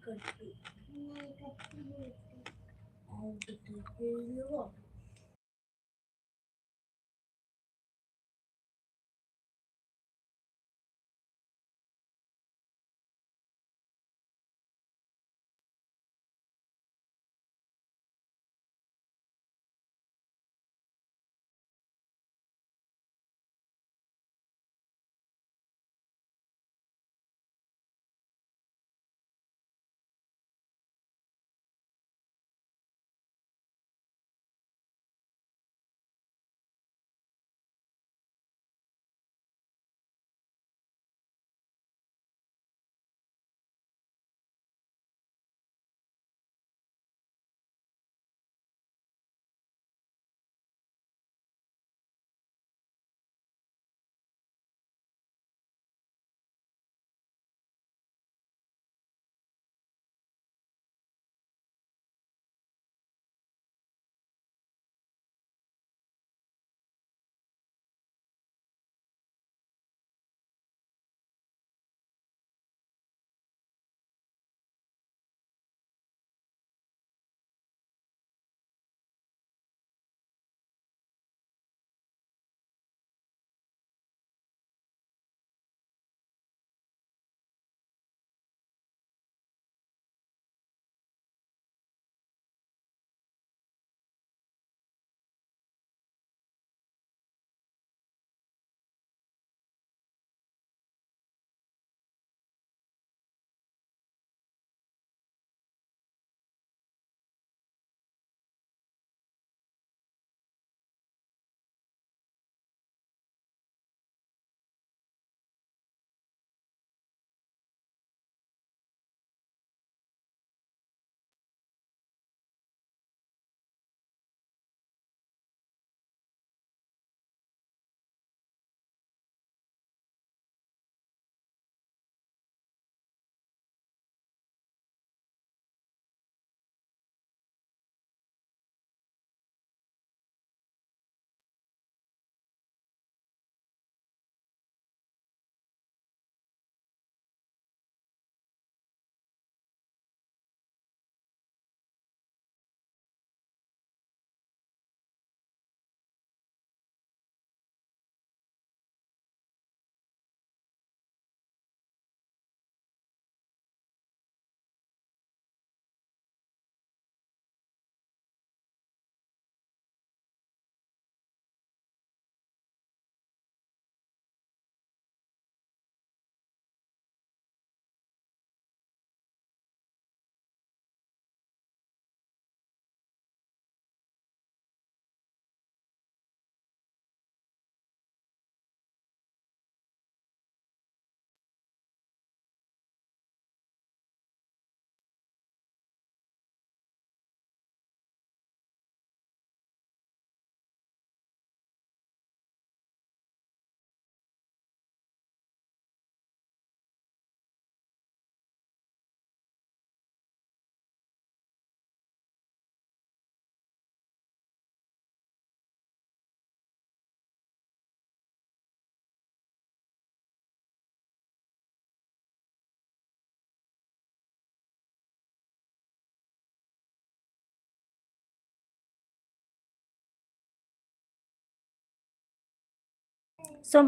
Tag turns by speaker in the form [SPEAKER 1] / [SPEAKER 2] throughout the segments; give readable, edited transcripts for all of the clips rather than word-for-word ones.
[SPEAKER 1] सोम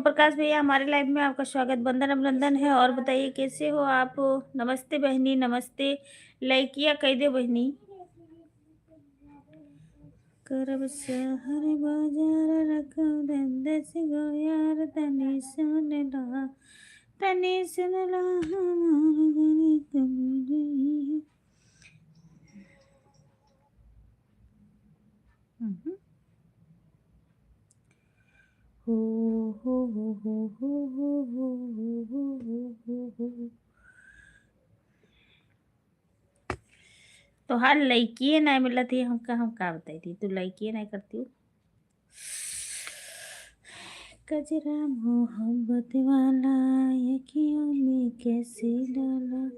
[SPEAKER 1] प्रकाश भैया हमारे लाइव में आपका स्वागत, बंदन अभिनंदन है। और बताइए कैसे हो आप? नमस्ते बहनी, नमस्ते। लड़किया कह दे बहनी। करब शहर बाजार रखो दंदस गो यार, तनी सुन ला, तनी सुन ला हमार गली कमजोरी है। हो हो हो हो हो हो हो हो हो हो हो। तो हर लड़की नहीं मिला थी हमका, हम का बताई थी तू लड़की नहीं करती हूँ। कजरा मोहब्बत वाला यकियों में कैसे डाला,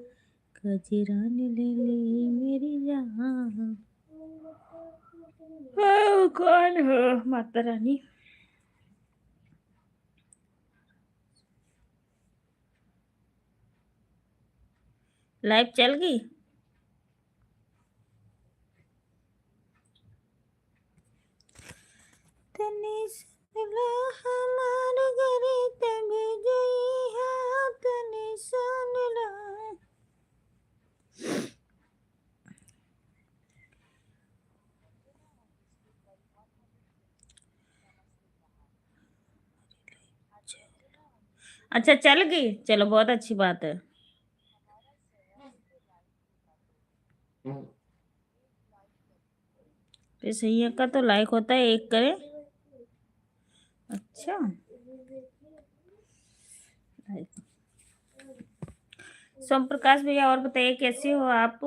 [SPEAKER 1] कजरा ने ले ली मेरी जान। कौन हो? माता रानी। लाइव चल गई। हमार घरे तबे जई हा तनी सुन ला। अच्छा चल गई, चलो बहुत अच्छी बात है। फिर सही है का तो लाइक होता है, एक करे। अच्छा, सोम प्रकाश भैया और बताइए कैसे हो आप?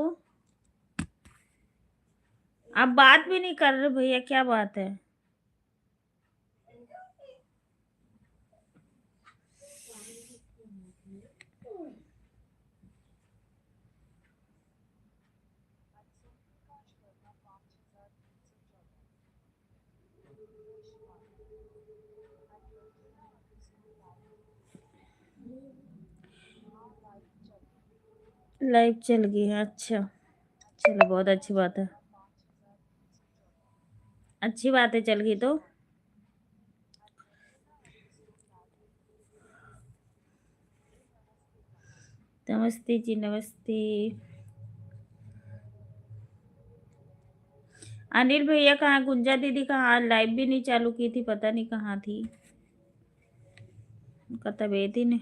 [SPEAKER 1] आप बात भी नहीं कर रहे भैया, क्या बात है? लाइव चल गई है, अच्छा। चलो बहुत अच्छी बात है, अच्छी बात है, चल गई तो। नमस्ते जी, नमस्ते। अनिल भैया कहाँ, गुंजा दीदी कहाँ? आज लाइव भी नहीं चालू की थी, पता नहीं कहाँ थी। उनका तबीयत ही नहीं।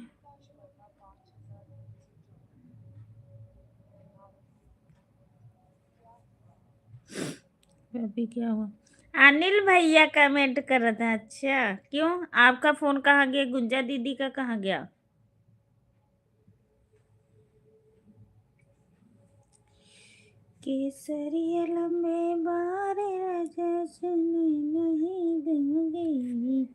[SPEAKER 1] अभी क्या हुआ? अनिल भैया कमेंट कर रहा था, अच्छा क्यों? आपका फोन कहाँ गया? गुंजा दीदी का कहाँ गया? केसरिया लंबे बारे राजा सुने नहीं दूंगी।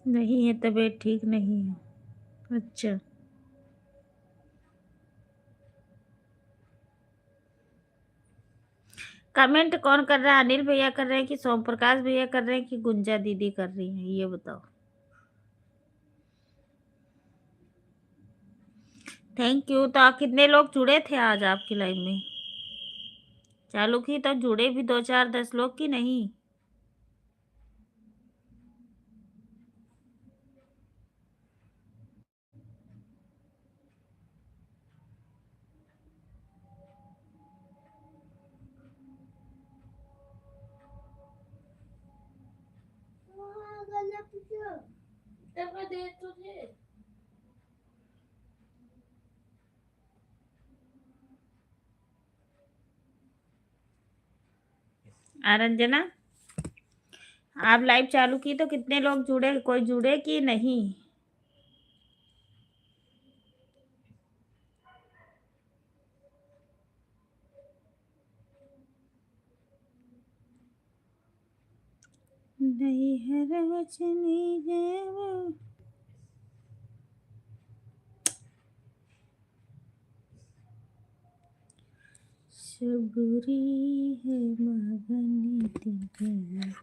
[SPEAKER 1] नहीं है, तबीयत ठीक नहीं है। अच्छा, कमेंट कौन कर रहा है? अनिल भैया कर रहे हैं कि सोम प्रकाश भैया कर रहे हैं कि गुंजा दीदी कर रही हैं, ये बताओ। Thank you. तो आप कितने लोग जुड़े थे आज आपकी लाइव में? चालू की तो जुड़े भी 2 4 10 लोग की नहीं? आरंजना, आप लाइव चालू की तो कितने लोग जुड़े, कोई जुड़े कि नहीं? नहीं है रवचनी जय। सबुरी है मगन तिगन।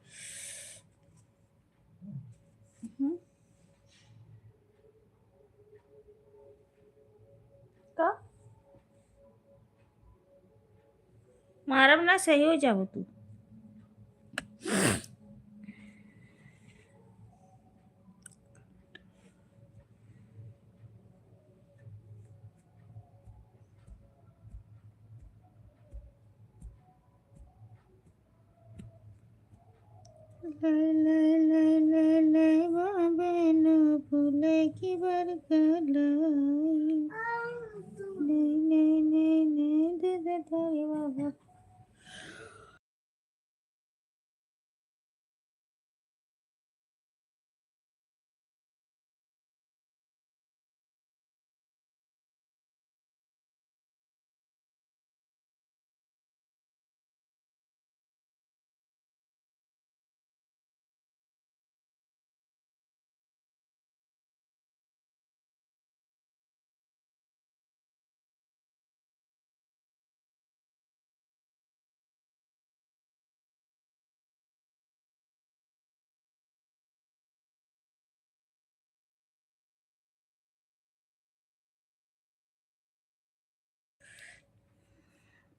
[SPEAKER 1] का मारब ना, सही हो जाओ तू। ले ले ले ले ले बाबे न फूले की बरगद। ले ले ले ले दे दे तारी बाबा।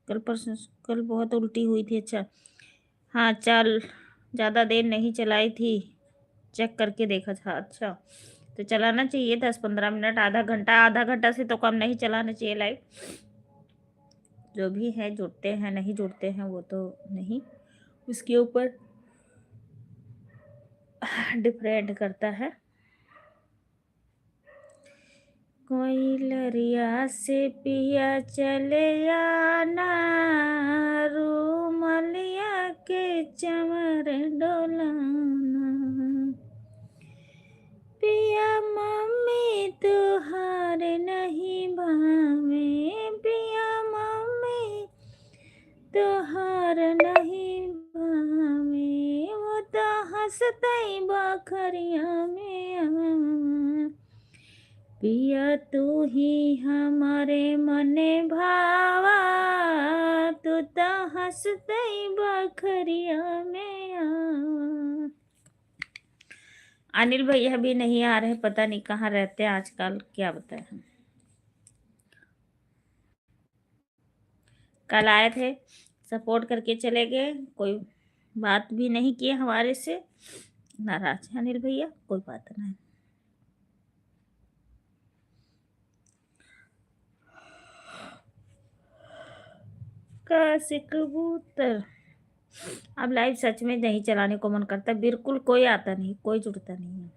[SPEAKER 1] कल परसों, कल बहुत उल्टी हुई थी। अच्छा, हाँ, चाल ज़्यादा देर नहीं चलाई थी, चेक करके देखा था। अच्छा, तो चलाना चाहिए 10-15 मिनट, आधा घंटा से तो कम नहीं चलाना चाहिए लाइव। जो भी है जुड़ते हैं नहीं जुड़ते हैं वो तो नहीं, उसके ऊपर डिपेंड करता है। कोई लरिया से पिया चले आना, रूमलिया के चमर डोलाना, पिया मम्मी तुहार नहीं भावे, पिया मम्मी तुहार नहीं भावे, वो तो हंसतई बखरिया में, पिया तू ही हमारे मने भावा, तू तो हंसतई बखरिया में आवा। अनिल भैया भी नहीं आ रहे, पता नहीं कहाँ रहते हैं आजकल, क्या बताएं हम। कल आए थे, सपोर्ट करके चले गए, कोई बात भी नहीं किए हमारे से। नाराज है अनिल भैया, कोई बात नहीं। कैसे कबूतर, अब लाइव सच में नहीं चलाने को मन करता, बिल्कुल कोई आता नहीं, कोई जुड़ता नहीं है।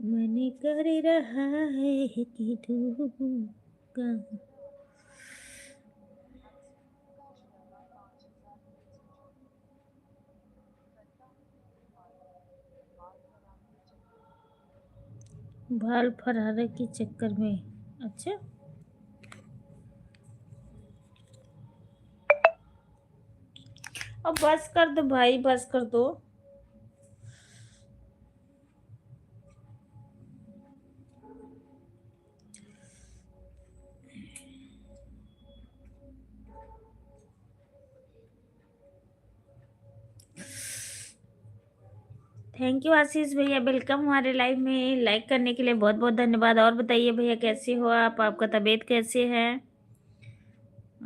[SPEAKER 1] मन कर रहा है कि डूबूंगा, बाल फरारे के चक्कर में। अच्छा, अब बस कर दो भाई, बस कर दो। थैंक यू आशीष भैया, वेलकम हमारे लाइव में, लाइक करने के लिए बहुत बहुत धन्यवाद। और बताइए भैया कैसे हो आप, आपका तबीयत कैसे है,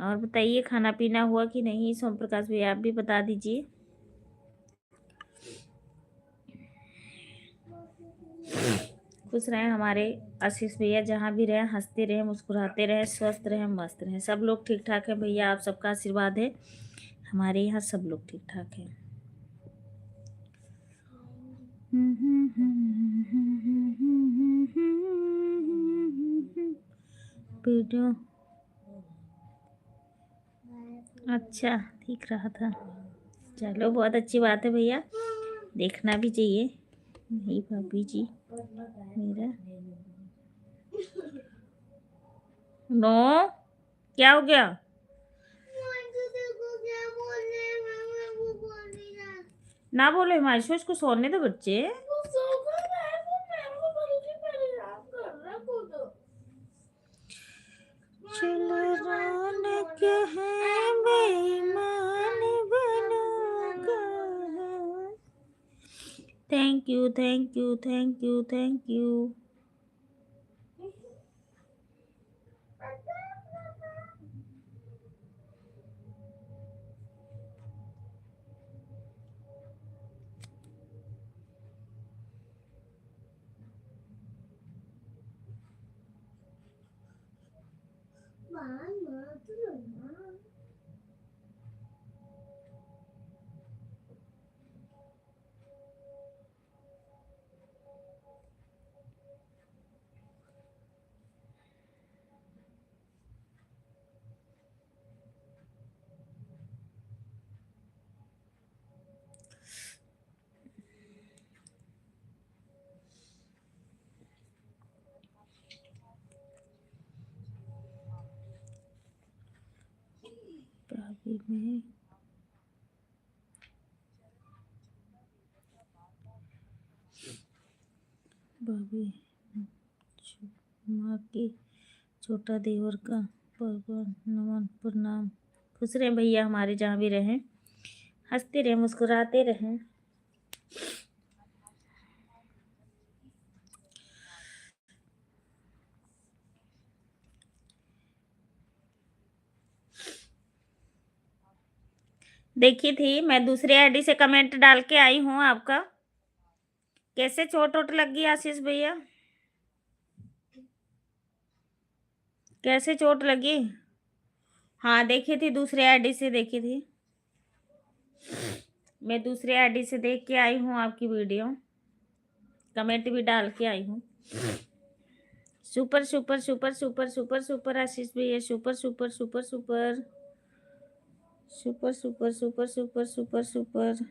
[SPEAKER 1] और बताइए खाना पीना हुआ कि नहीं। सोम प्रकाश भैया आप भी बता दीजिए। खुश रहें हमारे आशीष भैया, जहाँ भी रहें हंसते रहें, मुस्कुराते रहें, स्वस्थ रहें, मस्त रहें। सब लोग ठीक ठाक है भैया, आप सबका आशीर्वाद है, हमारे यहाँ सब लोग ठीक ठाक है। वीडियो अच्छा ठीक रहा था, चलो बहुत अच्छी बात है भैया, देखना भी चाहिए। नहीं भाभी जी मेरा नो, क्या हो गया, ना बोलो हिमांशु, इसको सोने दो बच्चे। चलो रौनक है बेईमान बनूंगा। Thank you thank you thank you thank you. भाभी में भाभी माँ की छोटा देवर का नमन प्रणाम। खुश रहे भैया हमारे जहाँ भी रहें, हंसते रहें, मुस्कुराते रहें। देखी थी मैं, दूसरे आईडी से कमेंट डाल के आई हूँ आपका। कैसे चोट वोट लग गई आशीष भैया? कैसे चोट लगी? हाँ देखी थी, दूसरे आईडी से देखी थी। मैं दूसरे आईडी से देख के आई हूँ आपकी वीडियो, कमेंट भी डाल के आई हूँ। Super super super super super super Ashish भैया, super super super super super super super super super super.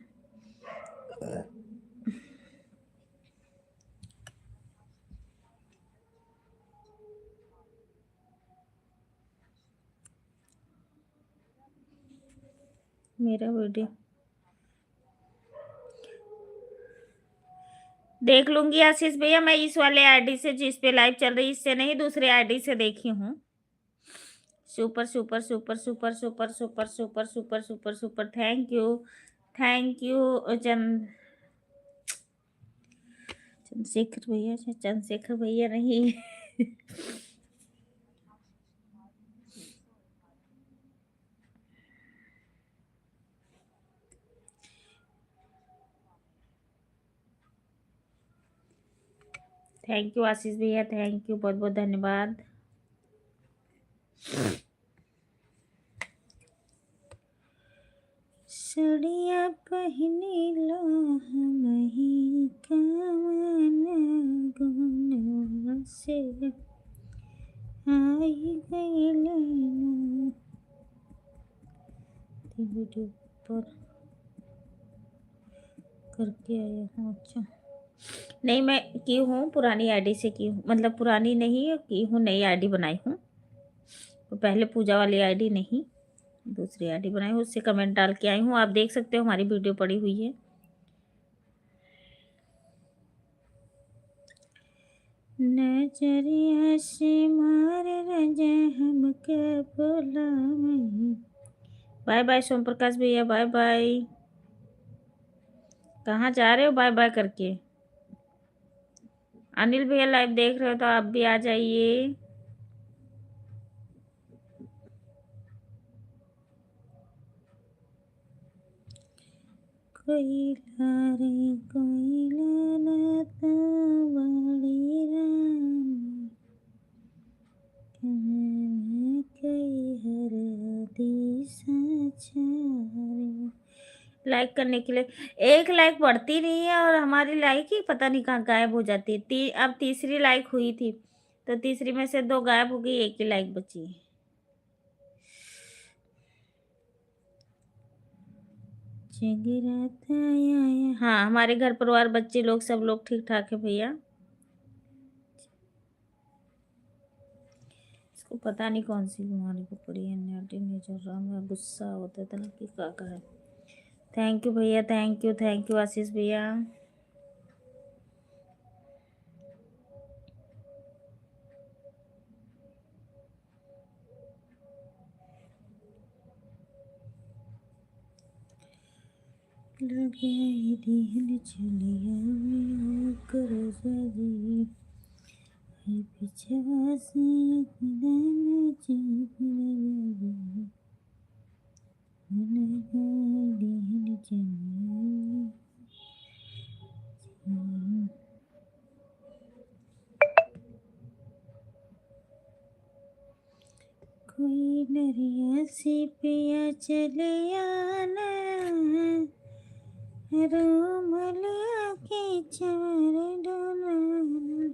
[SPEAKER 1] मेरा वीडियो देख लूंगी आशीष भैया, मैं इस वाले आईडी से जिस पे लाइव चल रही, इससे नहीं, दूसरे आईडी से देखी हूँ। Super super super super super super super super super super. Thank you Chandrashekhar भैया, चंद्रशेखर भैया नहीं। थैंक यू आशीष भैया, थैंक यू, बहुत बहुत धन्यवाद। सड़िया पहनी लो हमही कवन गुनवा से आई गइल वीडियो पर करके आया हूँ। अच्छा नहीं, मैं की हूँ पुरानी आईडी से की हूँ, मतलब पुरानी नहीं की हूँ, नई आईडी बनाई हूँ। तो पहले पूजा वाली आईडी नहीं, दूसरी आईडी बनाई हूँ, उससे कमेंट डाल के आई हूँ। आप देख सकते हो हमारी वीडियो पड़ी हुई है। नजरिया से मार रजा हमके बोला। बाय बाय सोम प्रकाश भैया, बाय बाय। कहाँ जा रहे हो बाय बाय करके? अनिल भैया लाइव देख रहे हो तो आप भी आ जाइए। कोयला रे कोयला लता बड़ी रानी, कई हर दिशा छारे। लाइक करने के लिए एक लाइक बढ़ती नहीं है, और हमारी लाइक ही पता नहीं कहाँ गायब हो जाती है। अब तीसरी लाइक हुई थी, तो तीसरी में से 2 गायब हो गई, एक ही लाइक बची। जगराता आया। हाँ हमारे घर परिवार बच्चे लोग सब लोग ठीक ठाक है भैया। इसको पता नहीं कौन सी बीमारी को पड़ी है, नेटी नहीं चल रहा, मैं गुस्सा होता था ना कि का है। थैंक यू भैया, थैंक यू आशीष भैया। लगे दिन चलिया में कर जाजी, है पिछवा से खुदा चीज लगे, लगे दिन चलिया। कोई नरिया से पिया चले आना, रोमलिया के चार डोलाना।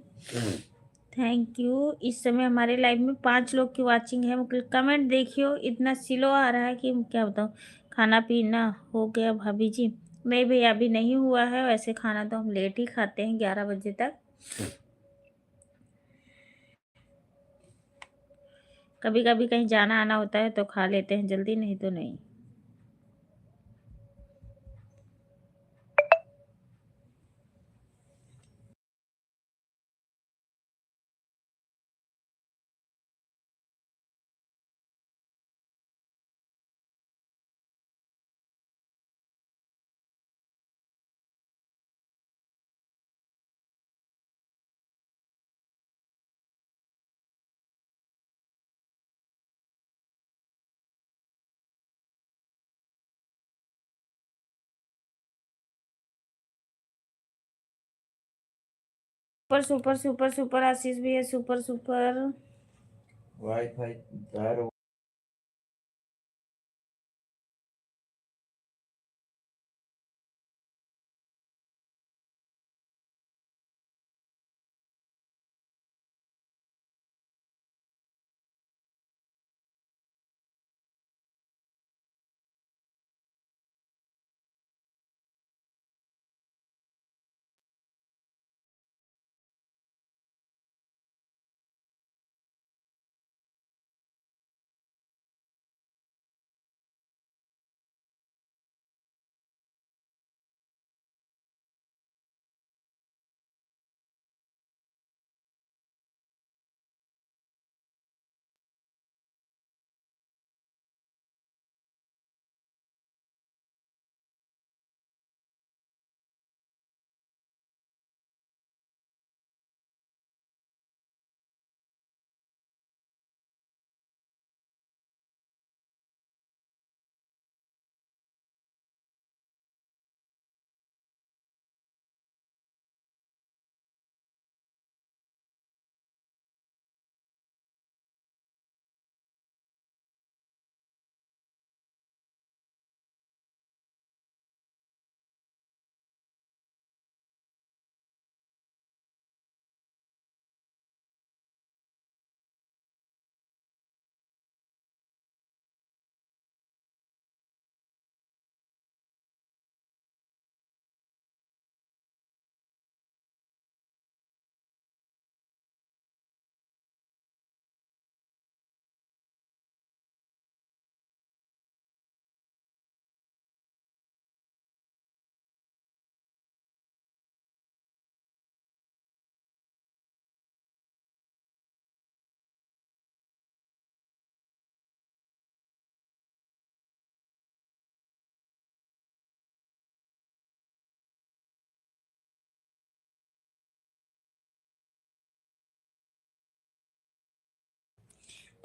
[SPEAKER 1] Thank you. इस समय हमारे लाइव में 5 लोग की वाचिंग है। कमेंट देखियो, इतना स्लो आ रहा है कि क्या बताऊँ। खाना पीना हो गया भाभी जी? नहीं भैया अभी नहीं हुआ है, वैसे खाना तो हम लेट ही खाते हैं, 11 बजे तक। कभी कभी कहीं जाना आना होता है तो खा लेते हैं जल्दी, नहीं तो नहीं। Super super super super Ashish भैया, सुपर सुपर।
[SPEAKER 2] वाईफाई तार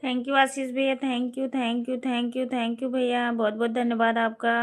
[SPEAKER 1] थैंक यू आशीष भैया, thank you thank you thank you thank you भैया, बहुत बहुत धन्यवाद आपका।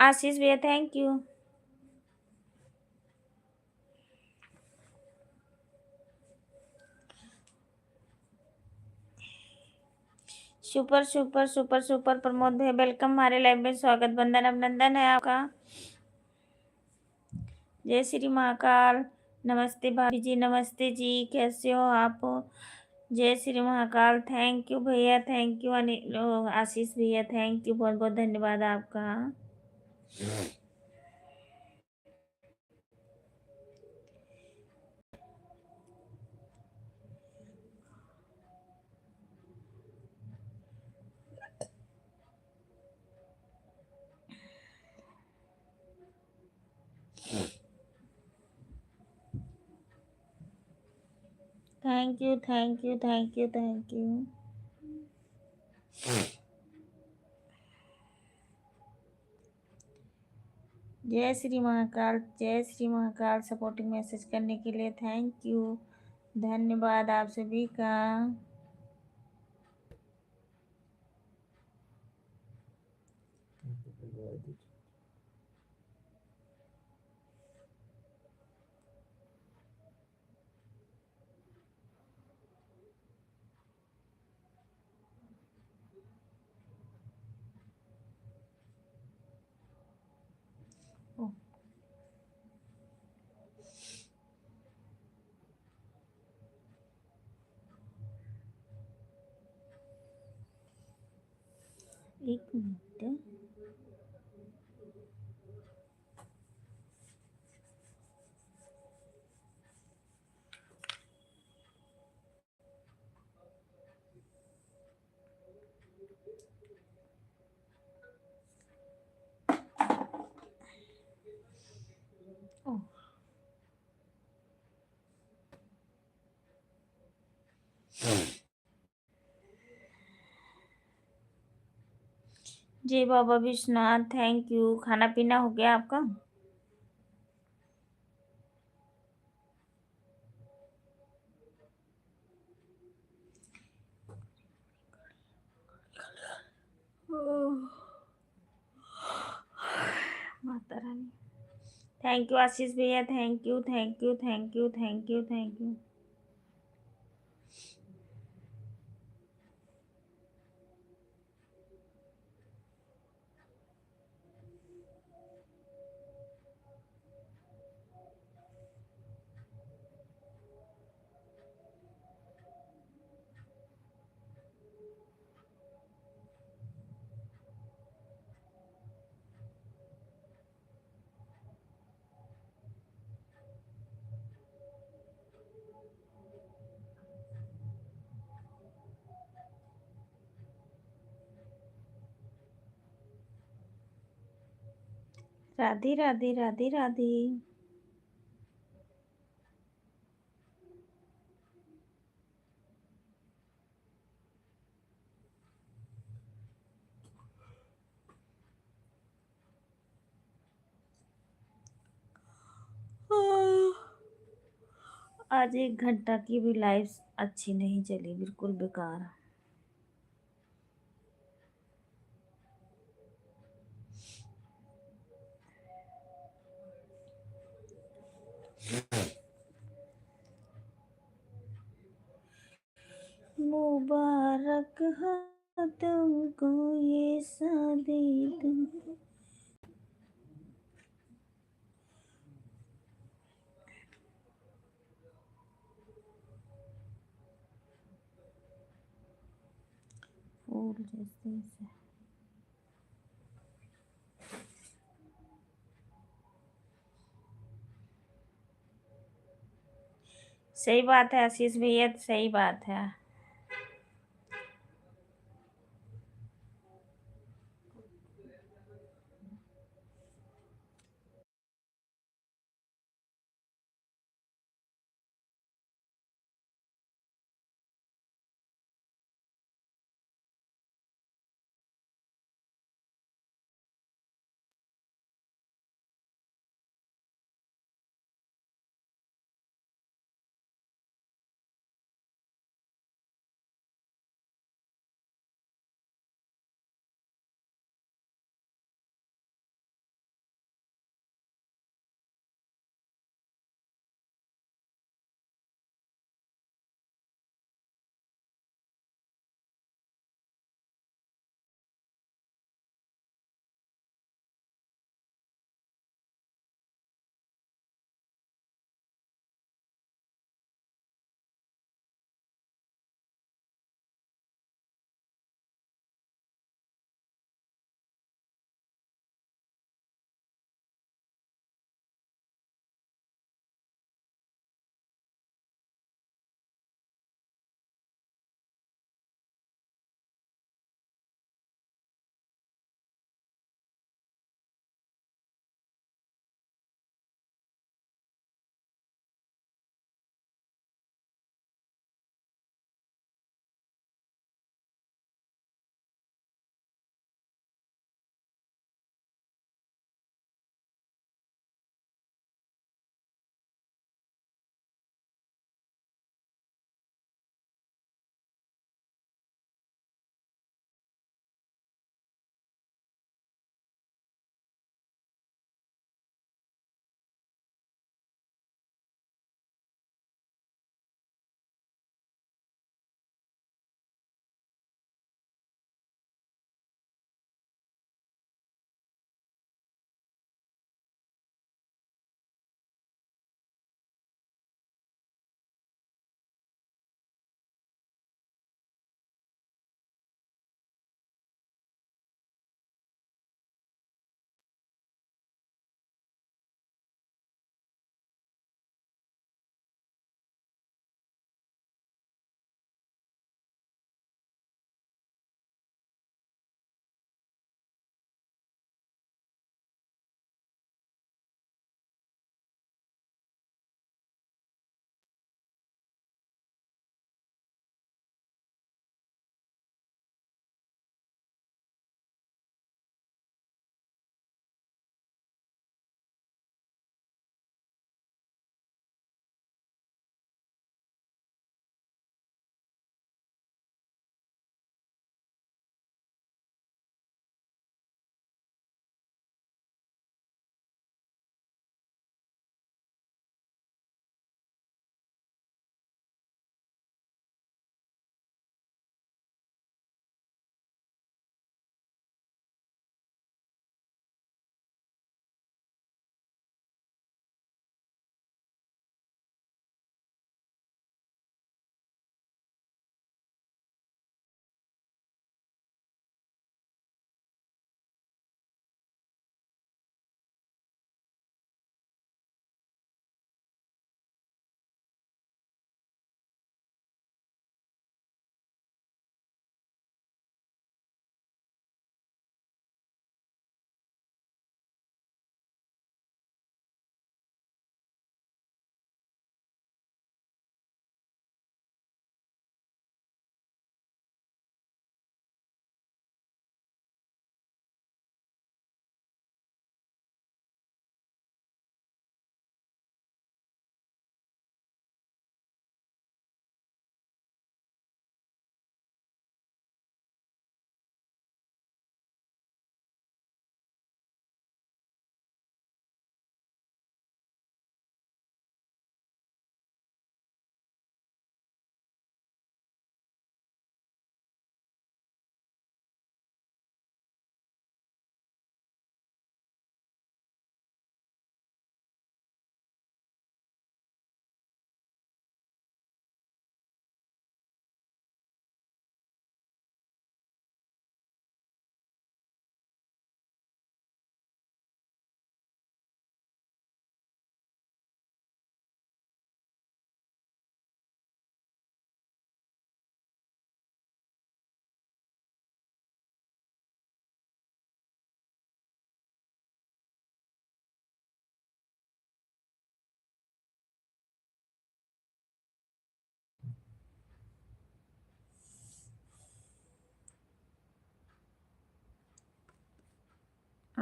[SPEAKER 1] आशीष भैया thank you. Super super super super Pramod भैया वेलकम हमारे लाइव में, स्वागत बंदन अभिनंदन है आपका। जय श्री महाकाल। नमस्ते भाभी जी, नमस्ते जी, कैसे हो आप? जय श्री महाकाल। थैंक यू भैया, थैंक यू अनिल आशीष भैया, थैंक यू, बहुत बहुत धन्यवाद आपका। Thank you thank you thank you thank you. जय श्री महाकाल, जय श्री महाकाल। सपोर्टिंग मैसेज करने के लिए थैंक यू, धन्यवाद आप सभी का। ओह, एक मिनट। ओह, जय बाबा विश्वनाथ, थैंक यू। खाना पीना हो गया आपका? ओह, माता रानी। थैंक यू आशीष भैया, thank you thank you thank you thank you thank you. Radhe Radhe Radhe Radhe. आज 1 घंटा की भी लाइफ अच्छी नहीं चली, बिल्कुल बेकार। मुबारक हो तुमको ये शादी तुम। फूल जैसे से। सही बात है आशीष भैया, सही बात है।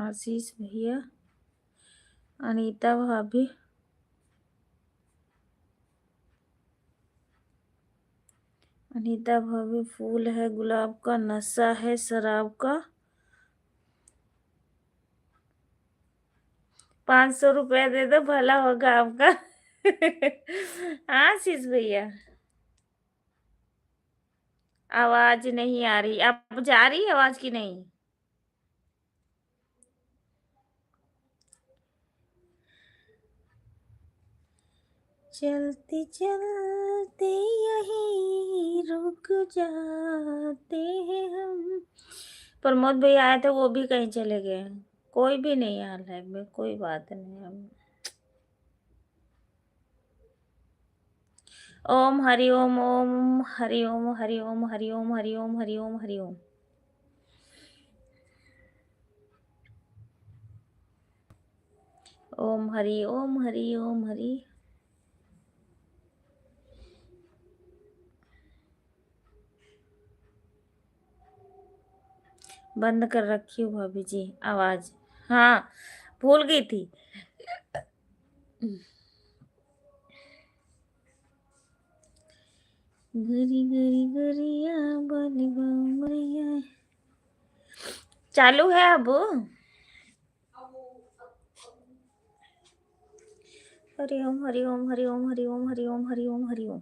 [SPEAKER 1] आशीष भैया, अनीता भाभी, अनीता भाभी, फूल है गुलाब का, नशा है शराब का, 500 रुपया दे दो, भला होगा आपका। हाँ आशीष भैया, आवाज नहीं आ रही, अब जा रही है आवाज की नहीं? चलते चलते यही रुक जाते हैं हम। प्रमोद भैया आए थे, वो भी कहीं चले गए। कोई भी नहीं आ लाइव में, कोई बात नहीं। हम ओम हरि ओम, ओम हरि ओम, हरि ओम, हरि ओम, हरि ओम, हरि ओम, हरि ओम। ओम हरि ओम, हरि ओम, हरि। बंद कर रखी हूँ भाभी जी आवाज। हाँ भूल गई थी। गरी गरी गरिया बलि बमरिया चालू है अब। Hari Om, Hari Om, Hari Om, Hari Om, Hari Om, Hari Om, Hari Om.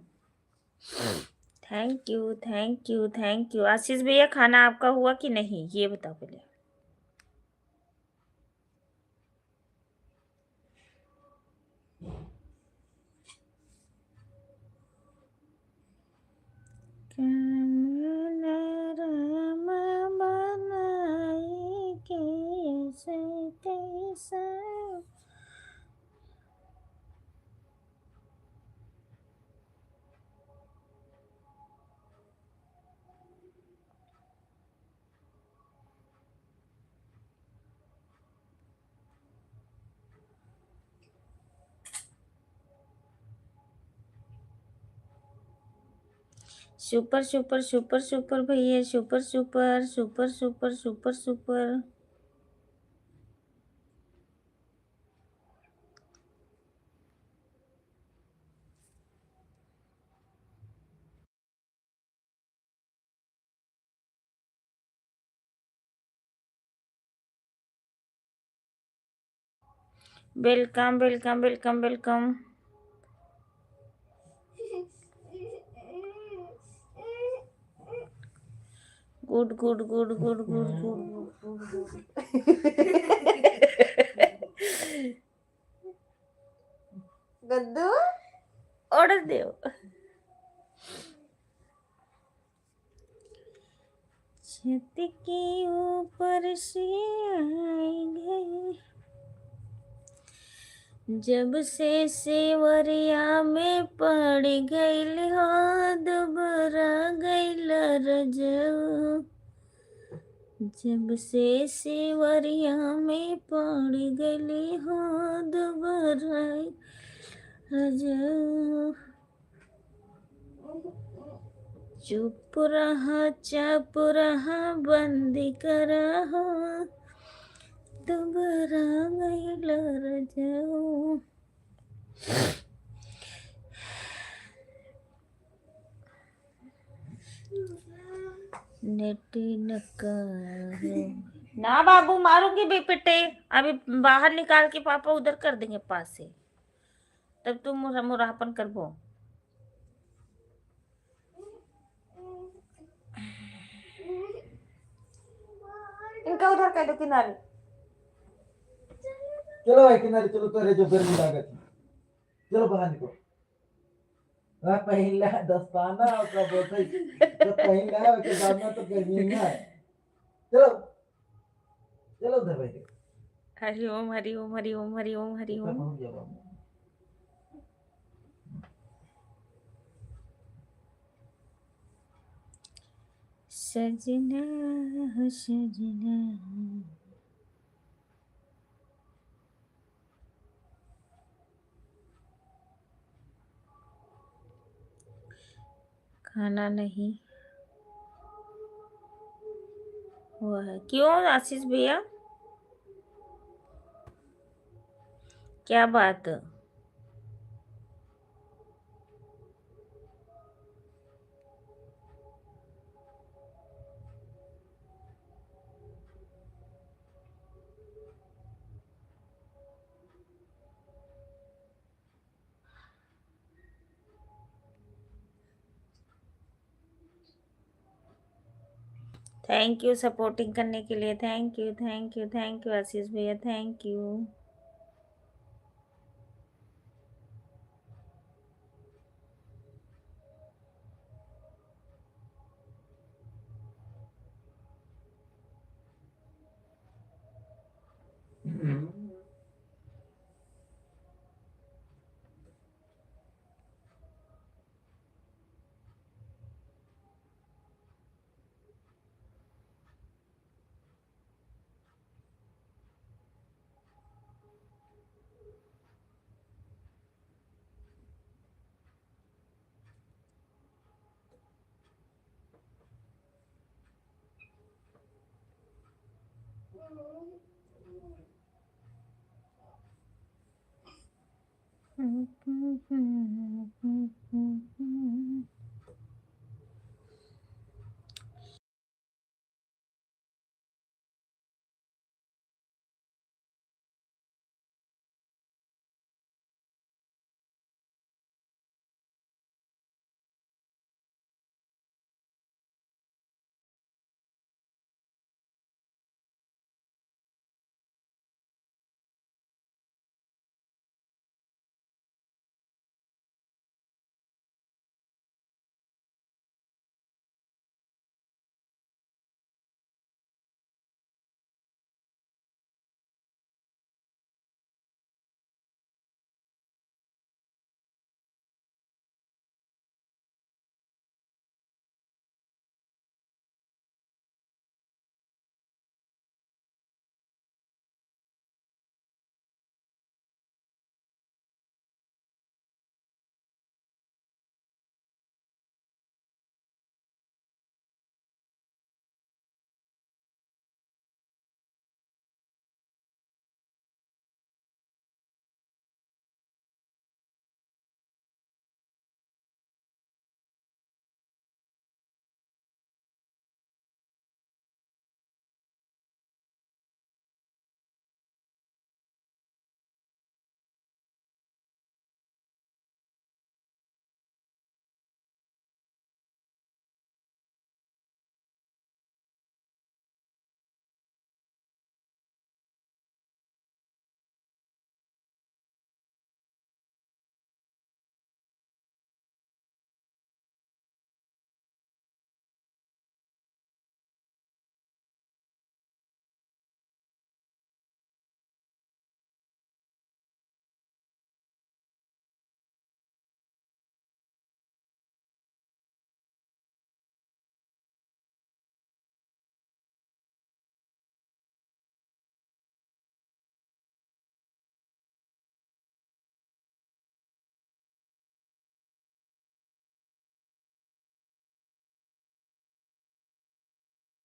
[SPEAKER 1] Thank you, thank you, thank you. Ashish भैया खाना आपका हुआ कि नहीं ये बताओ पहले। राम बनाई कैसे कैसा। सुपर सुपर सुपर सुपर भैया, super super super super super super. Welcome welcome welcome welcome. Good good good good good good good. गद्दू ऑर्डर दो। छत के ऊपर से आई गई, जब से सेवरिया में पड़ गईल हो, दुबरा गईल रजऊ। जब से सेवरिया में पड़ गई हो, दुबरा रजऊ। चुप रहा चुप रहा बंद करहो, दुबरा गईल रजऊ। नेट नकारो ना बाबू, मारूंगी बेपटे। अभी बाहर निकाल के पापा उधर कर देंगे पास से, तब तुम मुरापन करबो। इनका उधर कर दो किनारे।
[SPEAKER 2] चलो भाई किनारे चलो, तेरे जो गर्मी लागत है। चलो बाहर निकलो। पहला दस्ताना और का बोतल तो पहला के बाद में तो गर्मी है। चलो चलो उधर भाई।
[SPEAKER 1] हरि ओम, हरि ओम, हरि ओम, हरि ओम, हरि ओम।
[SPEAKER 2] पहुंच जाओ।
[SPEAKER 1] सजना हो सजना, खाना नहीं हुआ है। क्यों आशीष भैया? क्या बात? थैंक यू सपोर्टिंग करने के लिए। Thank you, thank you, thank you Ashish भैया, thank you.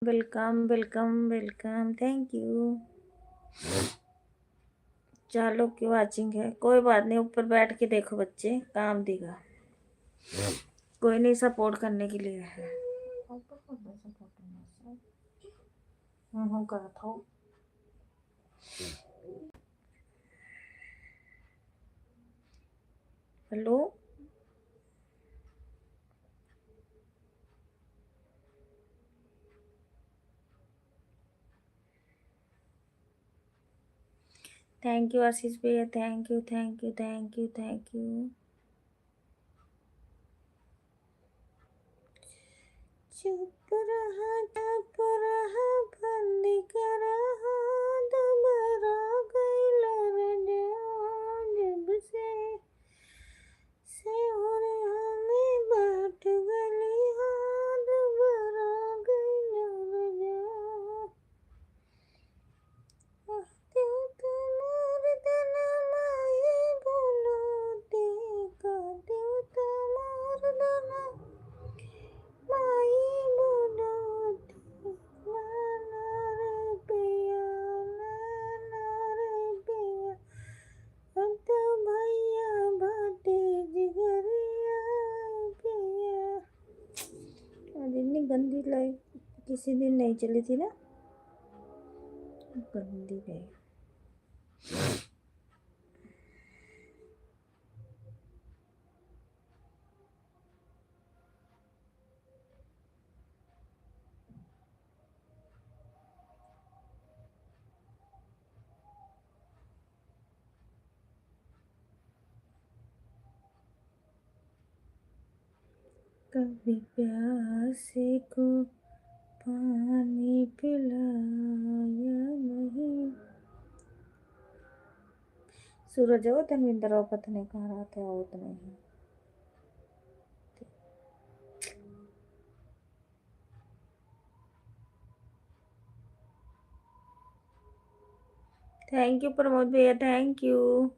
[SPEAKER 1] Welcome, welcome, welcome, thank you. 4 लोग की वाचिंग है, कोई बात नहीं, ऊपर बैठ के देखो बच्चे, काम देगा। कोई नहीं, सपोर्ट करने के लिए है। करा था। हेलो, थैंक यू आशीष भैया, thank you, thank you, thank you, thank you. चुप रहा बंद करा, दोबारा गइला रे जब से हो रे हमें बाट गली, दोबारा गइला रे कहते तुम्हार दनमाई बोलोते, कहते तुम्हार दना माई बोलोते, नाना रे पिया, नाना रे पिया, कितनी गंदी लाइट किसी दिन नहीं चली थी ना, गंदी लाइट। कभी प्यासे को पानी पिलाया नहीं। सूरज हो धर्मेंद्र राव पता नहीं कहाँ रहा था, वो तो नहीं। थैंक यू प्रमोद भैया, थैंक यू।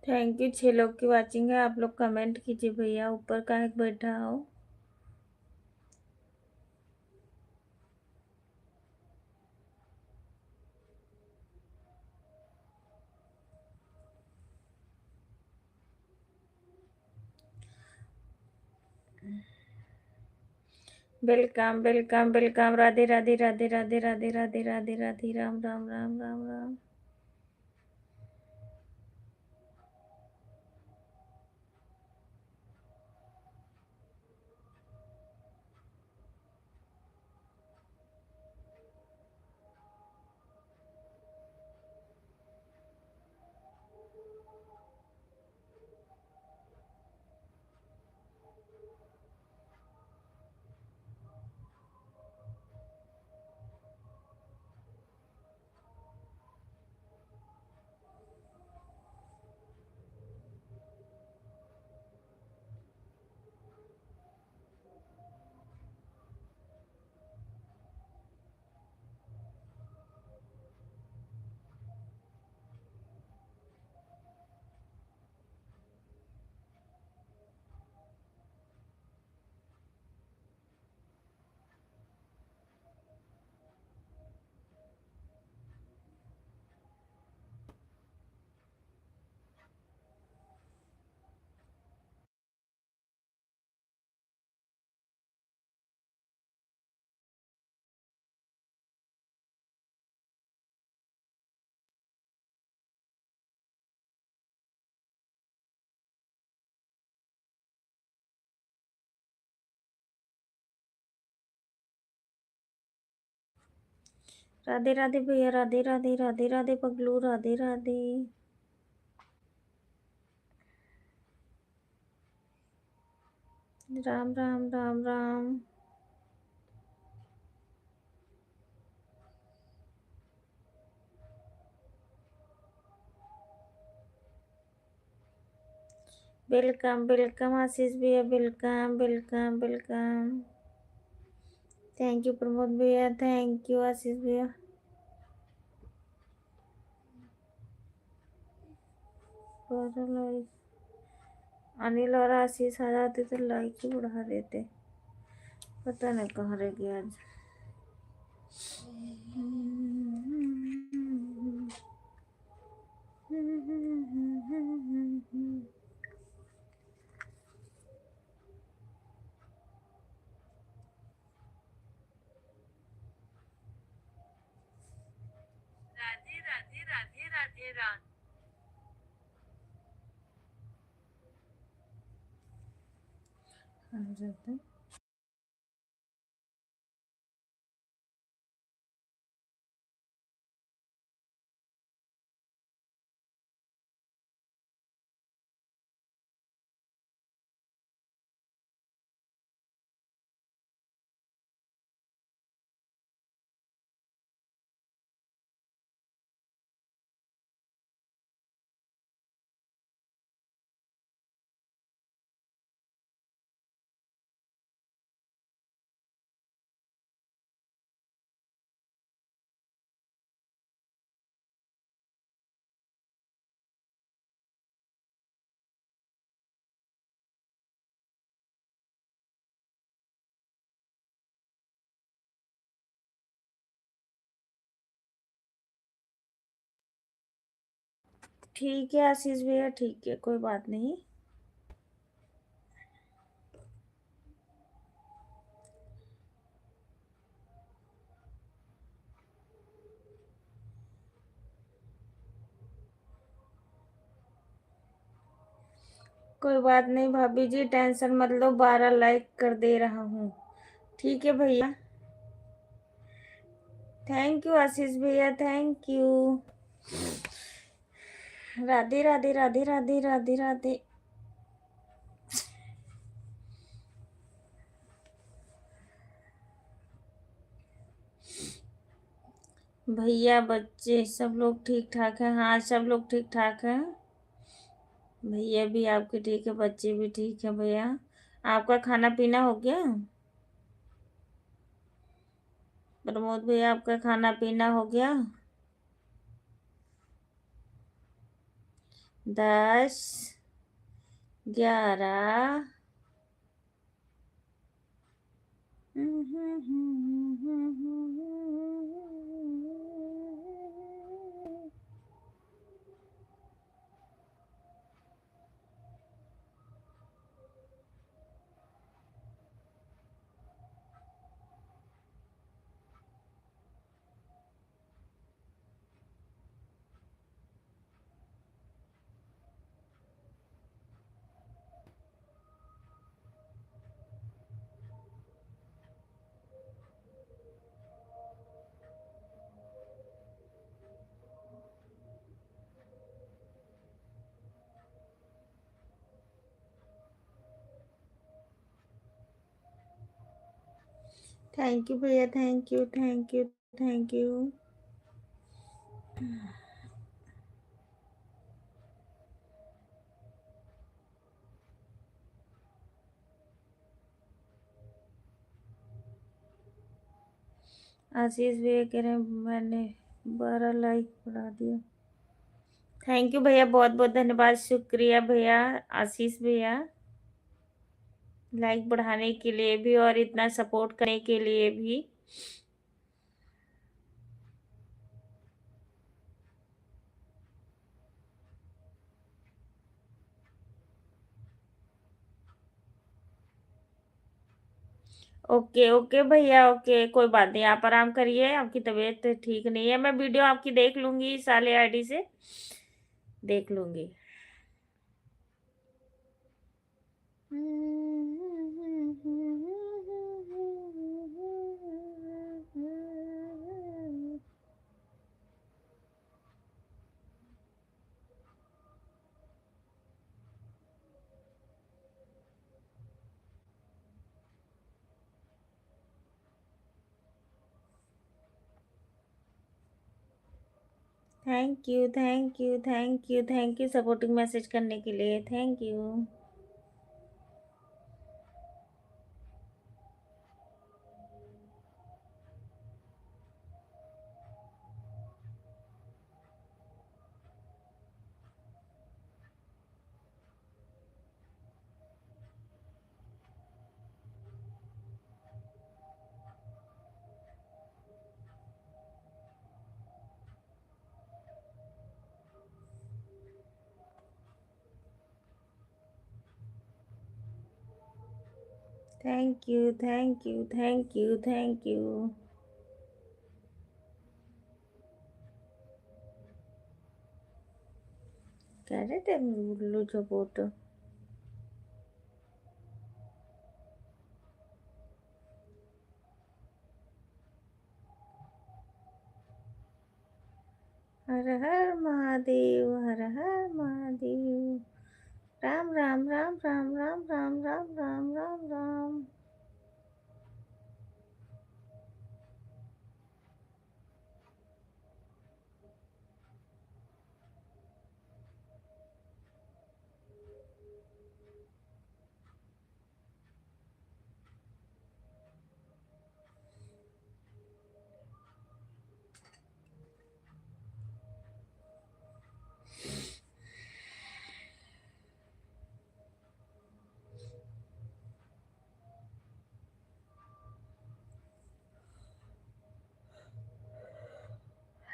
[SPEAKER 1] Thank you. 6 लोग की वाचिंग है, आप लोग कमेंट कीजिए भैया, ऊपर का एक बैठा हो। Welcome welcome welcome, Radhe Radhe Radhe Radhe Radhe Radhe Radhe Radhe, Ram Ram Ram Ram Ram. Radhe Radhe भैया, राधे राधे राधे राधे पगलू, राधे राधे। राम राम राम राम। वेलकम वेलकम आशीष भैया, welcome welcome welcome. Thank you Pramod भैया, थैंक यू आशीष भैया। अनिल और आशीष आ जाते तो लाइक ही बढ़ा देते, पता नहीं कहाँ रह गया आज।
[SPEAKER 3] राधे राधे राधे राधे राधे।
[SPEAKER 1] आ जाता। ठीक है आशीष भैया, ठीक है, कोई बात नहीं। कोई बात नहीं भाभी जी, टेंशन मत लो, 12 लाइक कर दे रहा हूँ। ठीक है भैया, थैंक यू आशीष भैया, थैंक यू। राधे राधे राधे राधे राधे राधे। भैया बच्चे सब लोग ठीक ठाक हैं? हाँ सब लोग ठीक ठाक हैं। भैया भी आपके ठीक है, बच्चे भी ठीक है भैया। आपका खाना पीना हो गया? प्रमोद भैया आपका खाना पीना हो गया? 10, 11। थैंक यू भैया, thank you thank you thank you. Ashish भैया कह रहे हैं मैंने 12 लाइक बढ़ा दिया। थैंक यू भैया, बहुत बहुत धन्यवाद, शुक्रिया भैया आशीष भैया, लाइक बढ़ाने के लिए भी और इतना सपोर्ट करने के लिए भी। ओके ओके भैया, ओके, कोई बात नहीं, आप आराम करिए, आपकी तबीयत ठीक नहीं है। मैं वीडियो आपकी देख लूंगी, साले आईडी से देख लूंगी। Thank you thank you thank you thank you supporting message करने के लिए, thank you. Thank you thank you thank you thank you. कह रहे थे उल्लू सपोर्ट। हर हर महादेव, हर हर महादेव। राम राम राम राम राम राम राम राम राम राम।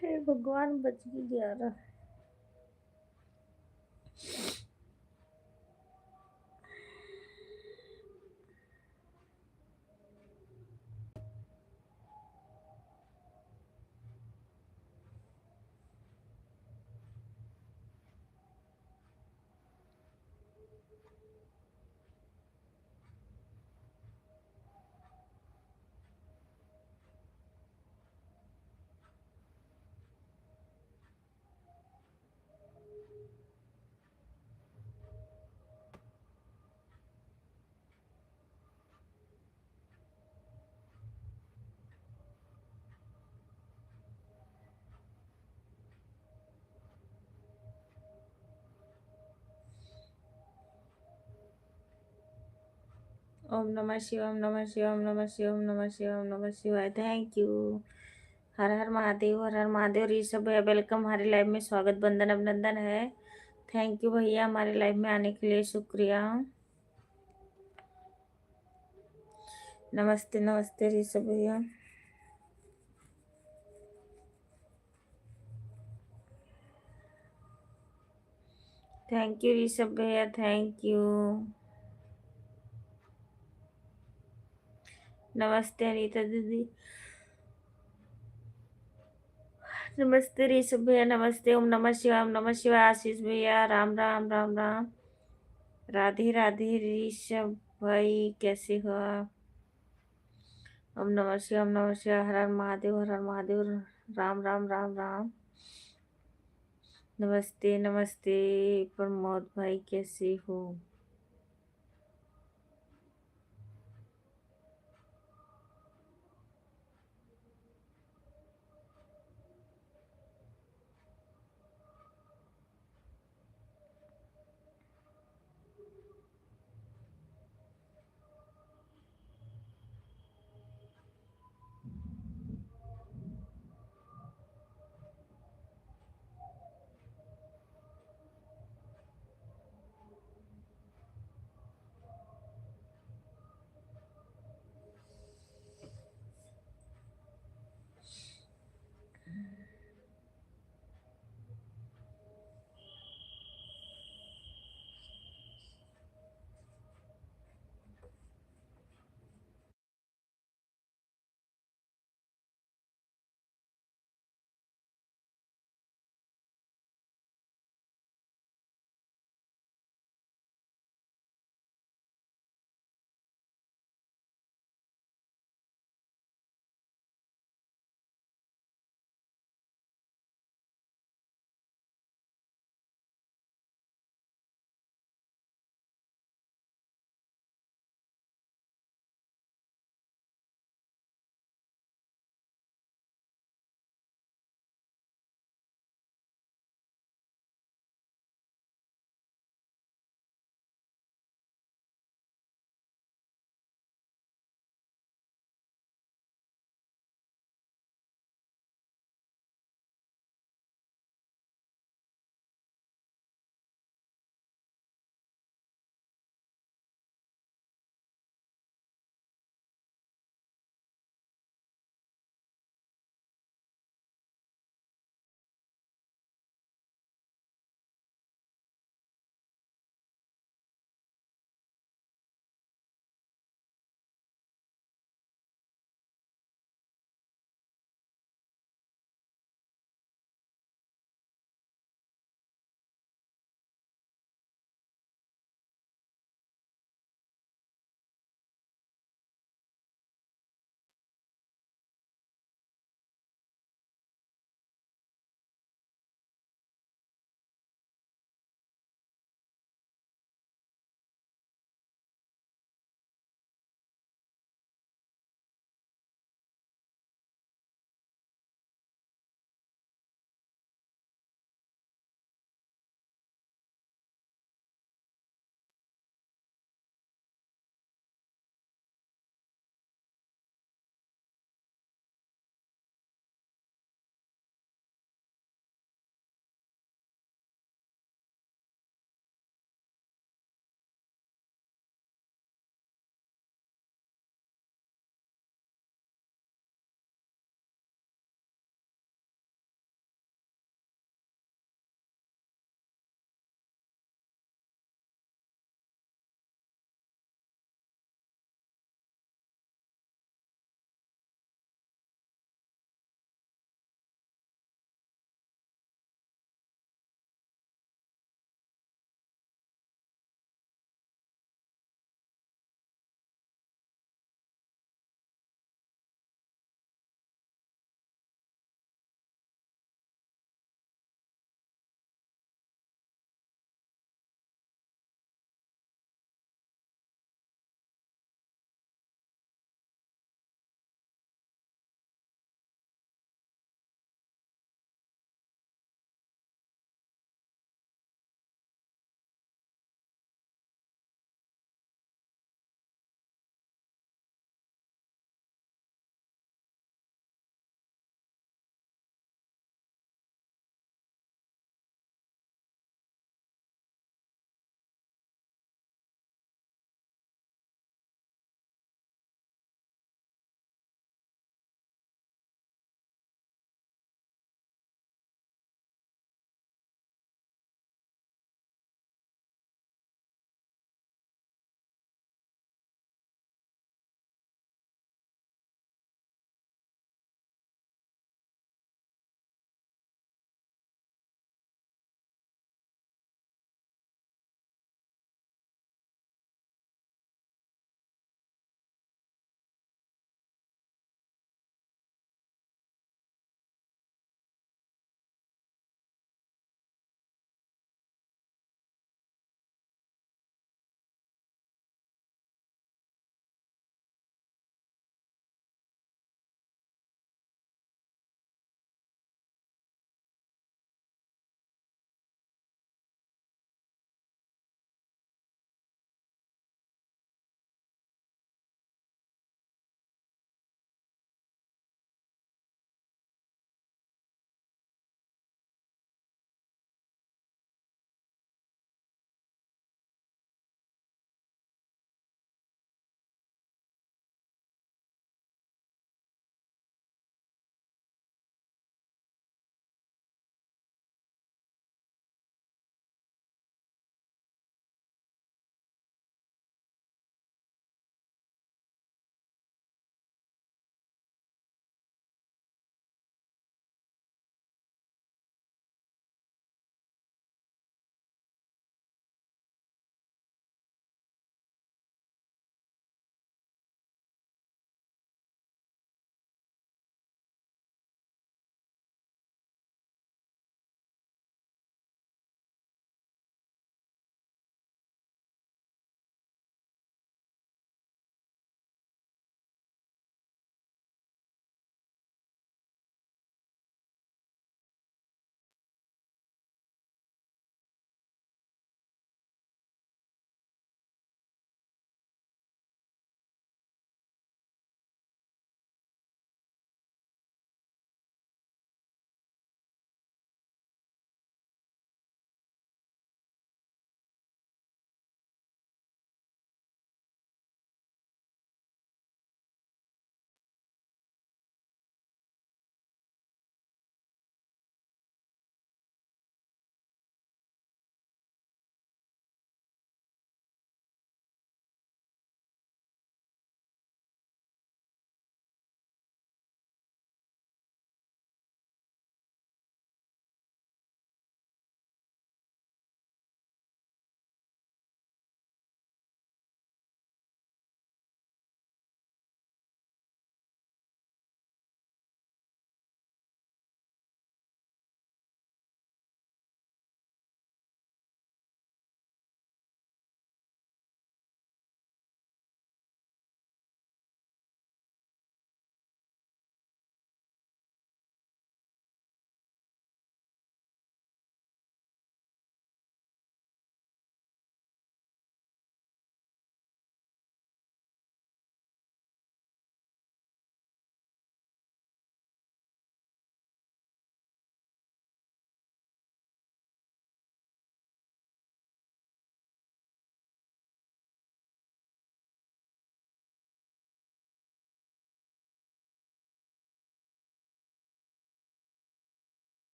[SPEAKER 1] हे भगवान, बच गई 11। ओम नमः शिवाय, ओम नमः शिवाय, ओम नमः शिवाय, ओम नमः शिवाय, ओम नमः शिवाय। Thank you. हर हर महादेव, हर हर महादेव। ऋषभ भैया वेलकम, हमारे लाइव में स्वागत, बंदन अभिनंदन है। थैंक यू भैया हमारे लाइव में आने के लिए, शुक्रिया। नमस्ते नमस्ते ऋषभ भैया। थैंक यू ऋषभ भैया, थैंक यू। नमस्ते अनीता दीदी। नमस्ते ऋषभ भैया, नमस्ते। ओम नमः शिवाय, ओम नमः शिवाय। आशीष भैया राम राम राम राम। राधे राधे ऋषभ भाई, कैसे हो आप? ओम नमः शिवाय, ओम नमः शिवाय। हर हर महादेव, हर हर महादेव। राम राम राम राम। नमस्ते नमस्ते प्रमोद भाई, कैसे हो?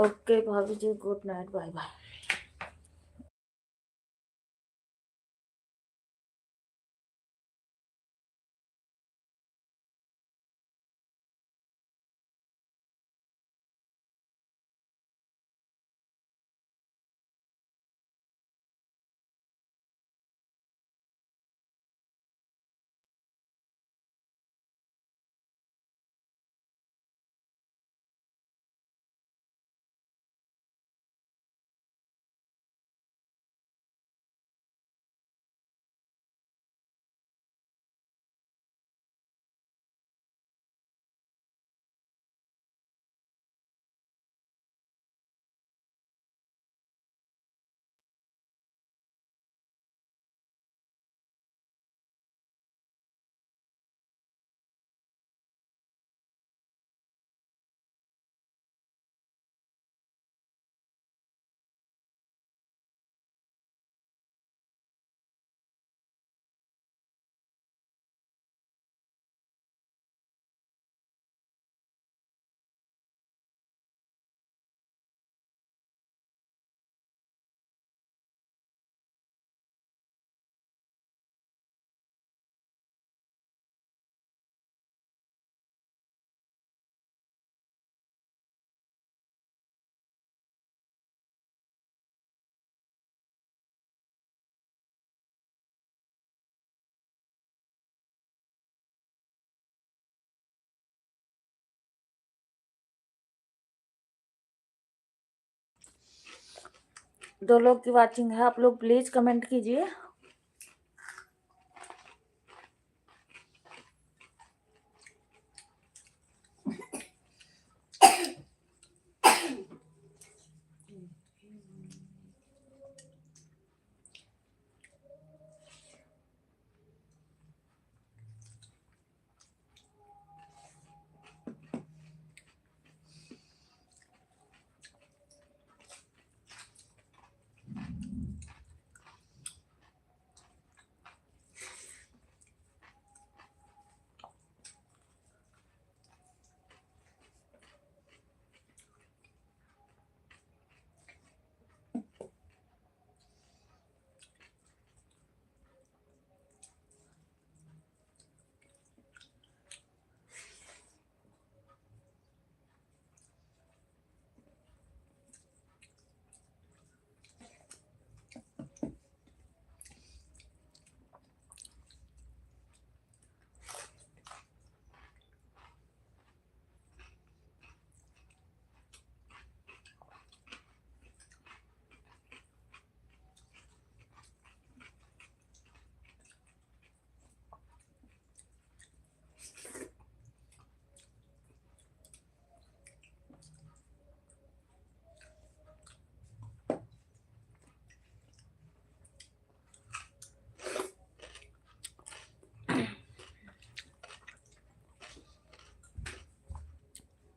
[SPEAKER 1] ओके भाभी जी, गुड नाइट, बाय बाय। दो लोग की वाचिंग है, आप लोग प्लीज कमेंट कीजिए।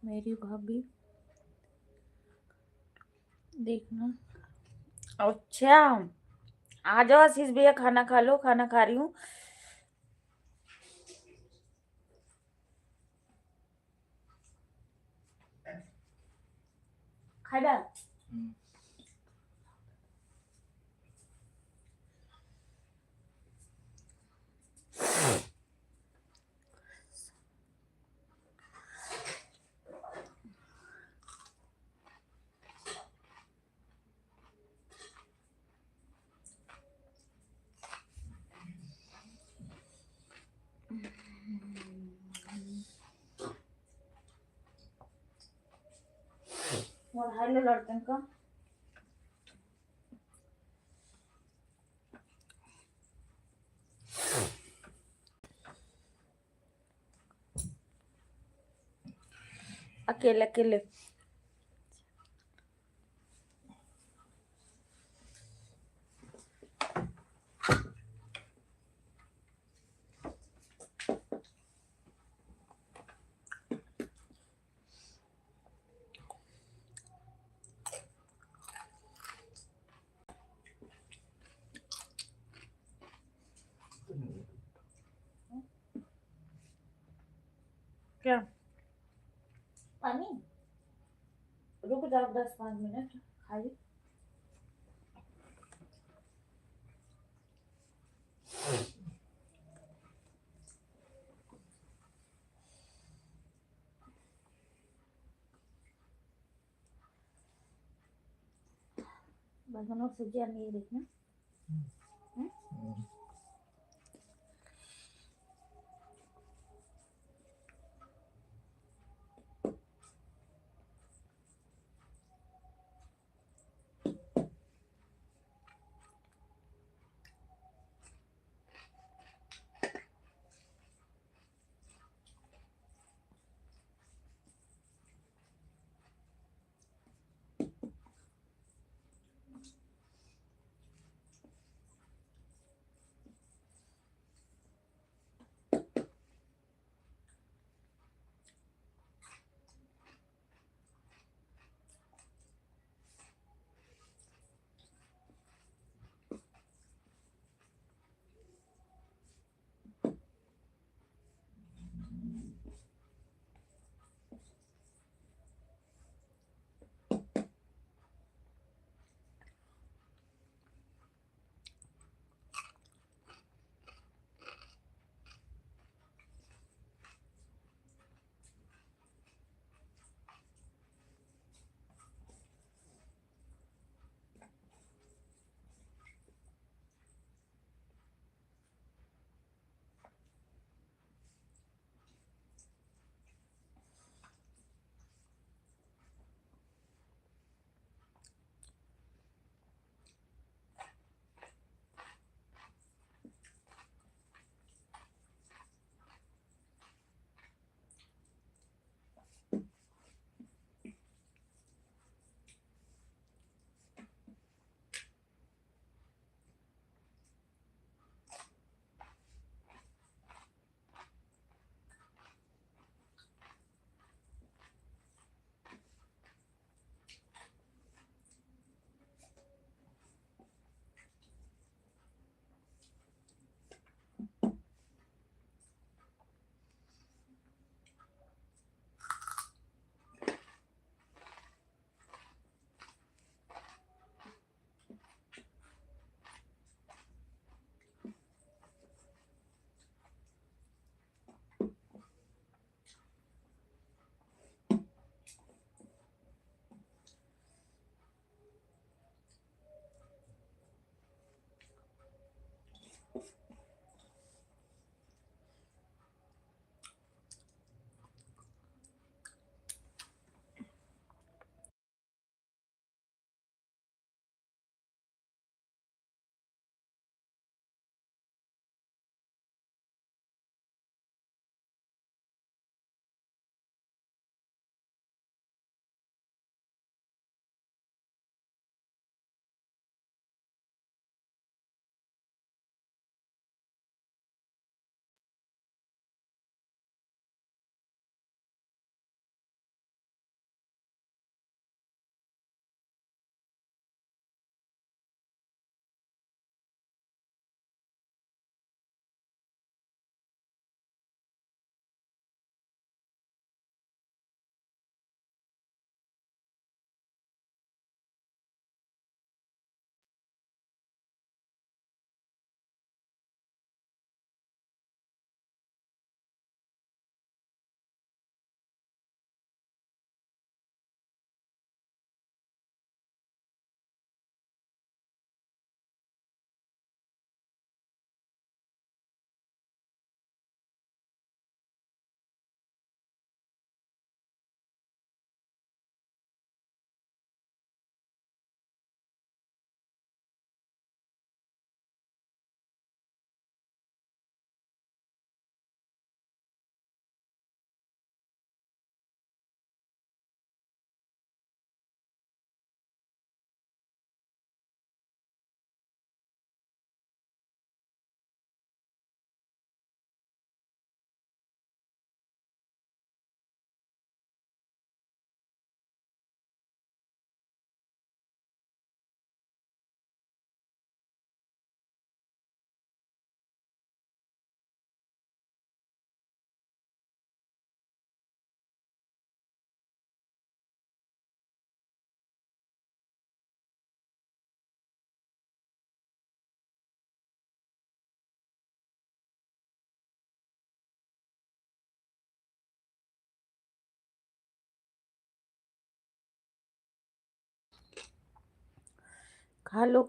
[SPEAKER 1] मेरी भाभी देखना। अच्छा, आ जाओ आशीष भैया, खाना खा लो, खाना खा रही हूँ। खाना हाय लड़कन का। अकेले अकेले क्या पानी और 10-5 मिनट खाई। बैगन और सब्जी नहीं देखना।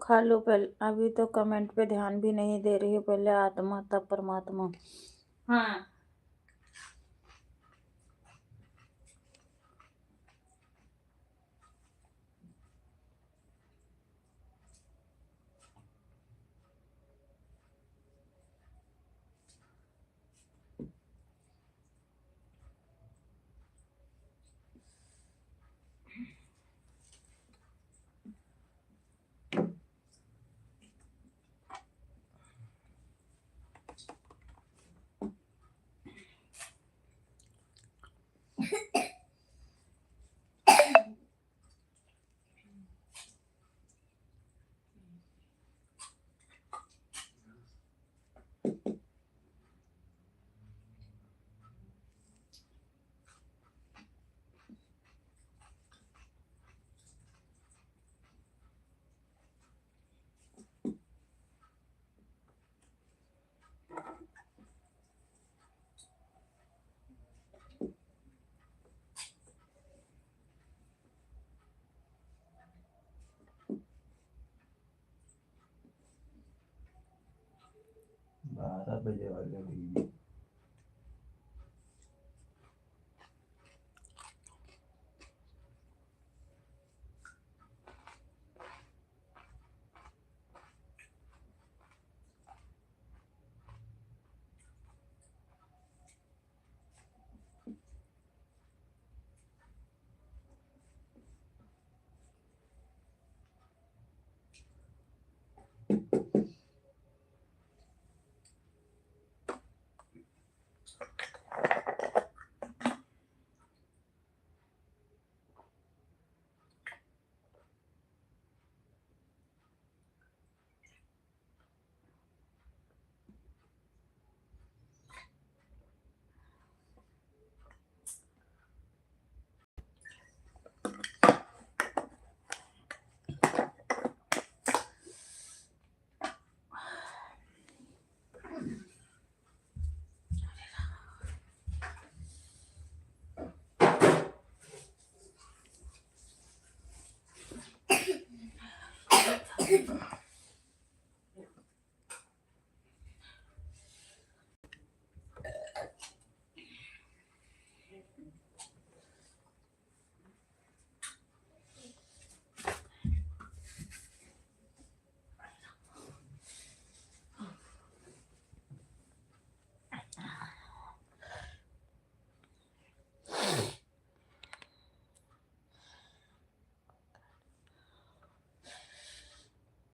[SPEAKER 1] खा लो पहले, अभी तो कमेंट पे ध्यान भी नहीं दे रही हो, पहले आत्मा तब परमात्मा। हाँ
[SPEAKER 2] बारह बजे वाले भी